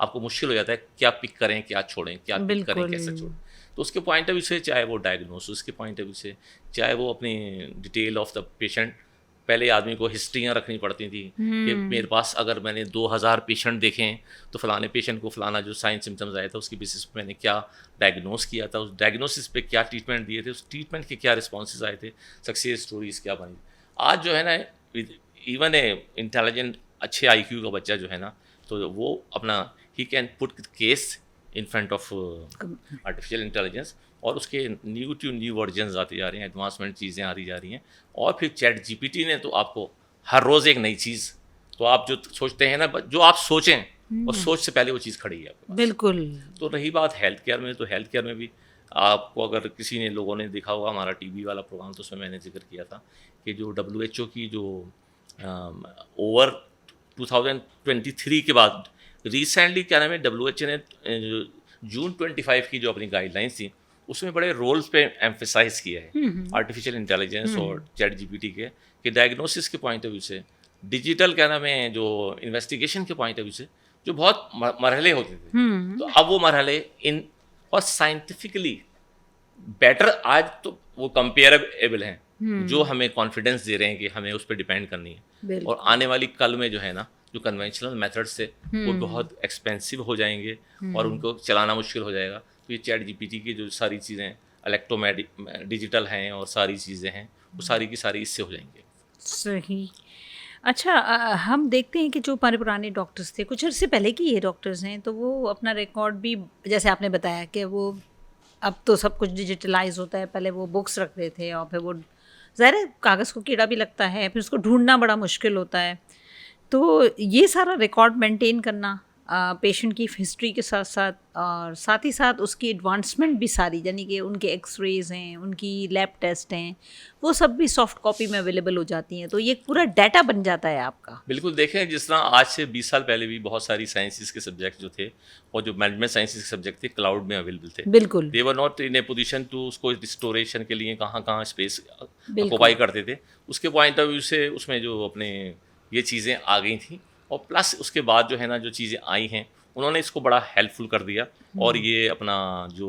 آپ کو مشکل ہو جاتا ہے کیا پک کریں کیا چھوڑیں, کیا پک کریں کیسے چھوڑیں. تو اس کے پوائنٹ آف ویو سے, چاہے وہ ڈائگنوسس کے پوائنٹ آف ویو سے, چاہے وہ اپنی ڈیٹیل آف دا پیشنٹ, پہلے آدمی کو ہسٹریاں رکھنی پڑتی تھیں کہ میرے پاس اگر میں نے 2000 پیشنٹ دیکھے تو فلانے پیشنٹ کو فلانا جو سائن سمٹمز آئے تھے اس کی بیسس پہ میں نے کیا ڈائگنوز کیا تھا, اس ڈائگنوسس پہ کیا ٹریٹمنٹ دیے تھے, اس ٹریٹمنٹ کے کیا رسپانسز آئے تھے, سکسیز اسٹوریز کیا بنی. آج جو ہے نا ایون اے انٹیلیجنٹ اچھے آئی کیو کا بچہ جو ہے نا, تو وہ اپنا he can put case in front of artificial intelligence, اور اس کے نیو ٹو نیو ورژنز آتی جا رہی ہیں, ایڈوانسمنٹ چیزیں آتی جا رہی ہیں. اور پھر چیٹ جی پی ٹی نے تو آپ کو ہر روز ایک نئی چیز, تو آپ جو سوچتے ہیں نا, جو آپ سوچیں اور سوچ سے پہلے وہ چیز کھڑی ہے آپ کے پاس. بالکل. تو رہی بات ہیلتھ کیئر میں, تو ہیلتھ کیئر میں بھی آپ کو اگر کسی نے لوگوں نے دیکھا ہوگا ہمارا ٹی وی والا پروگرام, تو اس میں نے ذکر کیا تھا کہ جو WHO کی جو اوور 2023 کے بعد ریسنٹلی کیا نام ہے WHO نے جون 25 کی جو اپنی گائیڈ لائنس تھیں اس میں بڑے رولز پہ ایمفیسائز کیا ہے آرٹیفیشیل انٹیلیجنس اور چیٹ جی پی ٹی کے, کہ ڈائگنوسس کے پوائنٹ آف ویو سے, ڈیجیٹل کیا نام ہے جو انویسٹیگیشن کے پوائنٹ آف ویو سے جو بہت مرحلے ہوتے تھے, تو اب وہ مرحلے ان اور سائنٹیفکلی بیٹر آج تو وہ کمپیئربل ہیں, جو ہمیں کانفیڈنس دے رہے ہیں کہ ہمیں اس پہ ڈیپینڈ کرنی ہے. اور آنے والی کل میں جو ہے نا, جو کنونشنل میتھڈ سے وہ بہت ایکسپینسو ہو جائیں گے اور ان کو چلانا مشکل ہو جائے گا. تو یہ چیٹ جی پی ٹی کی جو ساری چیزیں ڈیجیٹل ہیں اور ساری چیزیں ہیں, وہ ساری کی ساری اس سے ہو جائیں گے. صحیح. اچھا, ہم دیکھتے ہیں کہ جو ہمارے پرانے ڈاکٹرس تھے, کچھ عرصے پہلے کی یہ ڈاکٹرز ہیں, تو وہ اپنا ریکارڈ بھی جیسے آپ نے بتایا کہ وہ اب تو سب کچھ ڈیجیٹلائز ہوتا ہے, پہلے وہ بکس رکھتے تھے اور پھر وہ ظاہر ہے کاغذ کو کیڑا بھی لگتا ہے, پھر اس کو ڈھونڈنا بڑا مشکل ہوتا ہے. تو یہ سارا ریکارڈ مینٹین کرنا پیشنٹ کی ہسٹری کے ساتھ ساتھ, اور ساتھ ہی ساتھ اس کی ایڈوانسمنٹ بھی ساری, یعنی کہ ان کے ایکس ریز ہیں, ان کی لیب ٹیسٹ ہیں, وہ سب بھی سافٹ کاپی میں اویلیبل ہو جاتی ہیں, تو یہ پورا ڈیٹا بن جاتا ہے آپ کا. بالکل. دیکھیں جس طرح آج سے 20 سال پہلے بھی بہت ساری سائنسز کے سبجیکٹ جو تھے اور جو مینجمنٹ سائنسز کے سبجیکٹ تھے کلاؤڈ میں اویلیبل تھے. بالکل. They were not in a position to اس کو ریسٹوریشن کے لیے کہاں کہاں اسپیس آکوپائی کرتے تھے. اس کے پوائنٹ آف ویو سے اس میں جو اپنے یہ چیزیں آ گئی تھیں, اور پلس اس کے بعد جو ہے نا جو چیزیں آئی ہیں انہوں نے اس کو بڑا ہیلپ فل کر دیا, اور یہ اپنا جو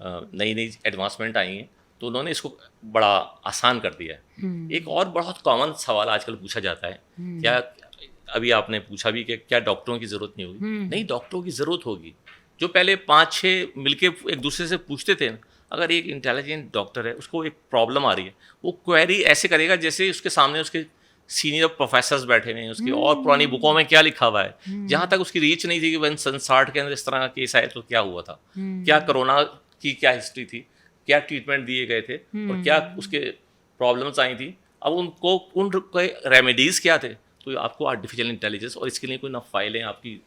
نئی نئی ایڈوانسمنٹ آئی ہیں تو انہوں نے اس کو بڑا آسان کر دیا ہے. ایک اور بہت کامن سوال آج کل پوچھا جاتا ہے, کیا ابھی آپ نے پوچھا بھی کہ کیا ڈاکٹروں کی ضرورت نہیں ہوگی؟ نہیں, ڈاکٹروں کی ضرورت ہوگی. جو پہلے 5-6 مل کے ایک دوسرے سے پوچھتے تھے نا, اگر ایک انٹیلیجنٹ ڈاکٹر ہے, اس کو ایک پرابلم آ رہی ہے, وہ کوئری ایسے کرے گا جیسے اس کے سامنے اس کے سینئر پروفیسرز بیٹھے ہوئے ہیں, اس کی اور پرانی بکوں میں کیا لکھا ہوا ہے. جہاں تک اس کی ریچ نہیں تھی کہ سن 60 کے اندر اس طرح کا کیس آئے تو کیا ہوا تھا, کیا کرونا کی کیا ہسٹری تھی, کیا ٹریٹمنٹ دیے گئے تھے, اور کیا اس کے پرابلمس آئی تھیں, اب ان کے ریمیڈیز کیا تھے. تو آپ کو آرٹیفیشیل انٹیلیجنس, اور اس کے لیے کوئی نہ فائلیں آپ کی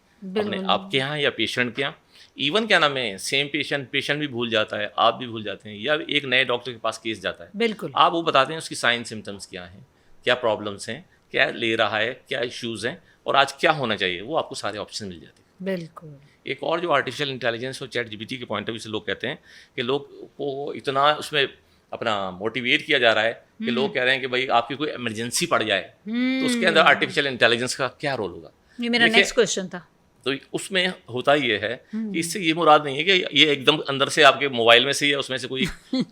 آپ کے یہاں یا پیشنٹ کے یہاں, ایون کیا نام ہے سیم پیشنٹ بھی بھول جاتا ہے, آپ بھی بھول جاتے ہیں, یا ایک نئے ڈاکٹر کے پاس کیس جاتا ہے, بالکل آپ وہ بتاتے ہیں اس کی سائن سمٹمس کیا ہیں, کیا پرابلمس ہیں, کیا لے رہا ہے, کیا ایشوز ہیں, اور آج کیا ہونا چاہیے, وہ آپ کو سارے آپشن مل جاتے ہیں. بالکل. ایک اور جو آرٹیفیشیل انٹیلیجنس اور چیٹ جی پی ٹی کے پوائنٹ آف ویو سے لوگ کہتے ہیں کہ لوگ کو اتنا اس میں اپنا موٹیویٹ کیا جا رہا ہے کہ لوگ کہہ رہے ہیں کہ بھائی آپ کی کوئی ایمرجنسی پڑ جائے تو اس کے اندر آرٹیفیشیل انٹیلیجنس کا کیا رول ہوگا. یہ میرا نیکسٹ کویشچن تھا. تو اس میں ہوتا یہ ہے کہ اس سے یہ مراد نہیں ہے کہ یہ ایک دم اندر سے آپ کے موبائل میں سے یا اس میں سے کوئی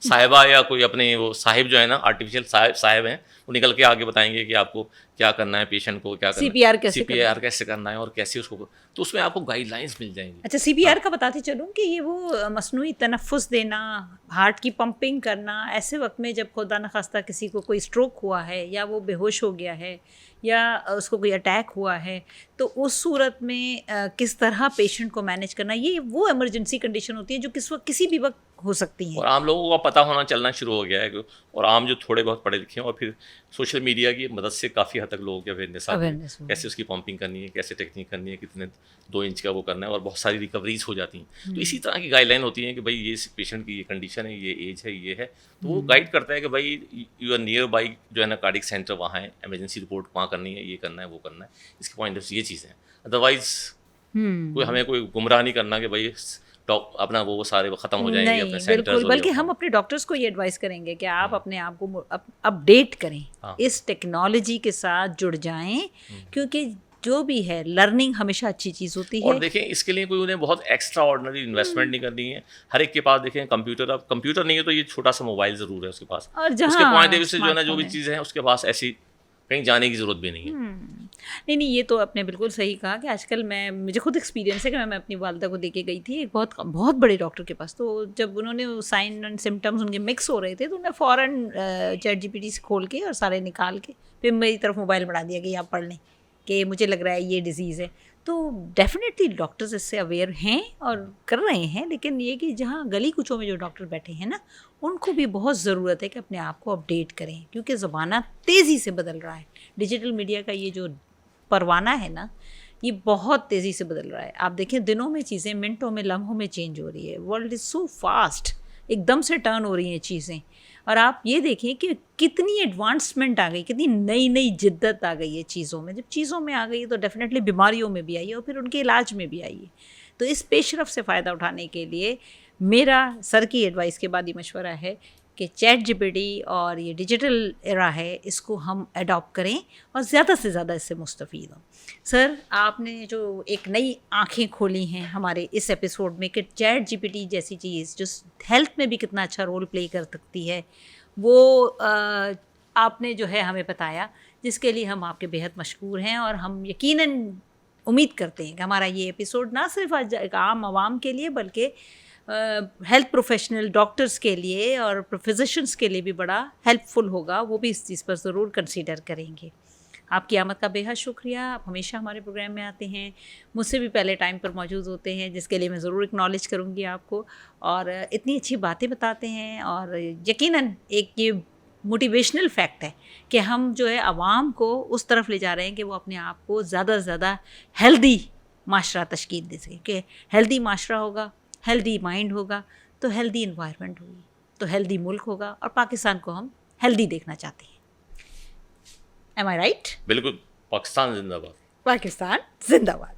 صاحبہ یا کوئی اپنے وہ صاحب جو ہے نا آرٹیفیشیل صاحب ہیں, وہ نکل کے آگے بتائیں گے کہ آپ کو کیا کرنا ہے, پیشنٹ کو کیا کرنا ہے, سی پی آر کیسے کرنا ہے اور کیسے اس کو, تو اس میں آپ کو گائیڈ لائنس مل جائیں گی. اچھا, سی پی آر کا بتاتے چلوں کہ یہ وہ مصنوعی تنفس دینا, ہارٹ کی پمپنگ کرنا ایسے وقت میں جب خدا نخواستہ کسی کو کوئی اسٹروک ہوا ہے یا وہ بے ہوش ہو گیا ہے یا اس کو کوئی اٹیک ہوا ہے, تو اس صورت میں کس طرح پیشنٹ کو مینیج کرنا, یہ وہ ایمرجنسی کنڈیشن ہوتی ہے جو کسی بھی وقت ہو سکتی ہیں. اور عام لوگوں کا پتہ ہونا چلنا شروع ہو گیا ہے, اور عام جو تھوڑے بہت پڑھے لکھے ہیں اور پھر سوشل میڈیا کی مدد سے کافی حد تک لوگوں کے اویئرنیس کیسے اس کی پمپنگ کرنی ہے, کیسے ٹیکنیک کرنی ہے, کتنے 2 انچ کا وہ کرنا ہے, اور بہت ساری ریکوریز ہو جاتی ہیں. تو اسی طرح کی گائیڈ لائن ہوتی ہیں کہ بھائی یہ پیشنٹ کی یہ کنڈیشن ہے, یہ ایج ہے, یہ ہے, تو وہ گائیڈ کرتا ہے کہ بھائی یو آر نیئر بائی جو ہے نا کارڈک سینٹر وہاں ہے, ایمرجنسی رپورٹ وہاں کرنی ہے, یہ کرنا ہے, وہ کرنا ہے. اس کے پوائنٹ آف یہ چیزیں ہیں. ادروائز کوئی ہمیں کوئی گمراہ نہیں کرنا کہ بھائی اپنا وہ سارے ختم ہو جائیں گے اپنے سینٹرز, بلکہ ہم اپنے ڈاکٹرز کو یہ ایڈوائز کریں گے کہ آپ اپنے آپ کو اپڈیٹ کریں, اس ٹیکنالوجی کے ساتھ جڑ جائیں, کیونکہ جو بھی ہے لرننگ ہمیشہ اچھی چیز ہوتی ہے. اور دیکھیں اس کے لیے کوئی انہیں بہت ایکسٹرا آرڈنری انویسٹمنٹ نہیں کرنی ہے. ہر ایک کے پاس دیکھیں کمپیوٹر، اب کمپیوٹر نہیں ہے تو یہ چھوٹا سا موبائل ضرور ہے اس کے پاس، اور اس کے جہاں پوائنٹ آف ویو سے جو ہے نا جو بھی چیزیں ہیں اس کے پاس ایسی کہیں جانے کی ضرورت بھی نہیں ہے. نہیں یہ تو آپ نے بالکل صحیح کہا کہ آج کل مجھے خود ایکسپیرینس ہے کہ میں اپنی والدہ کو دے کے گئی تھی ایک بہت بڑے ڈاکٹر کے پاس. تو جب انہوں نے سائن اینڈ سمٹمس ان کے مکس ہو رہے تھے تو انہیں فوراً چیٹ جی پی ٹی سے کھول کے اور سارے نکال کے پھر میری طرف موبائل بڑھا دیا کہ آپ پڑھ لیں کہ مجھے لگ رہا ہے یہ ڈیزیز ہے. تو ڈیفینیٹلی ڈاکٹرز اس سے اویئر ہیں اور کر رہے ہیں، لیکن یہ کہ جہاں گلی کوچوں میں جو ڈاکٹر بیٹھے ہیں نا ان کو بھی بہت ضرورت ہے کہ اپنے آپ کو اپڈیٹ کریں، کیونکہ زمانہ تیزی سے بدل رہا ہے. ڈیجیٹل میڈیا کا یہ جو پروانہ ہے نا یہ بہت تیزی سے بدل رہا ہے. آپ دیکھیں دنوں میں چیزیں منٹوں میں لمحوں میں چینج ہو رہی ہے. ورلڈ از سو فاسٹ، ایک دم سے ٹرن ہو رہی ہیں چیزیں. اور آپ یہ دیکھیں کہ کتنی ایڈوانسمنٹ آ گئی، کتنی نئی جدت آ گئی ہے چیزوں میں. جب چیزوں میں آ گئی تو ڈیفینیٹلی بیماریوں میں بھی آئی ہے اور پھر ان کے علاج میں بھی آئی ہے. تو اس پیش رفت سے فائدہ اٹھانے کے لیے میرا سر کی ایڈوائس کے بعد یہ مشورہ ہے کہ چیٹ جی پی ٹی اور یہ ڈیجیٹل ایرا ہے اس کو ہم اڈاپٹ کریں اور زیادہ سے زیادہ اس سے مستفید ہوں. سر آپ نے جو ایک نئی آنکھیں کھولی ہیں ہمارے اس ایپیسوڈ میں کہ چیٹ جی پی ٹی جیسی چیز جو ہیلتھ میں بھی کتنا اچھا رول پلے کر سکتی ہے وہ آپ نے جو ہے ہمیں بتایا، جس کے لیے ہم آپ کے بےحد مشکور ہیں. اور ہم یقیناً امید کرتے ہیں کہ ہمارا یہ ایپیسوڈ نہ صرف عام عوام کے لیے بلکہ ہیلتھ پروفیشنل ڈاکٹرز کے لیے اور فزیشنس کے لیے بھی بڑا ہیلپ فل ہوگا. وہ بھی اس چیز پر ضرور کنسیڈر کریں گے. آپ کی آمد کا بے حد شکریہ. آپ ہمیشہ ہمارے پروگرام میں آتے ہیں، مجھ سے بھی پہلے ٹائم پر موجود ہوتے ہیں، جس کے لیے میں ضرور اکنالج کروں گی آپ کو. اور اتنی اچھی باتیں بتاتے ہیں اور یقیناً ایک یہ موٹیویشنل فیکٹ ہے کہ ہم جو ہے عوام کو اس طرف لے جا رہے ہیں کہ وہ اپنے آپ کو زیادہ سے زیادہ ہیلدی معاشرہ تشکیل دے سکے. کہ ہیلدی معاشرہ ہوگا، ہیلدی مائنڈ ہوگا تو ہیلدی انوائرمنٹ ہوگی تو ہیلدی ملک ہوگا. اور پاکستان کو ہم ہیلدی دیکھنا چاہتے ہیں. ایم آئی رائٹ؟ بالکل. پاکستان زندہ باد. پاکستان زندہ باد.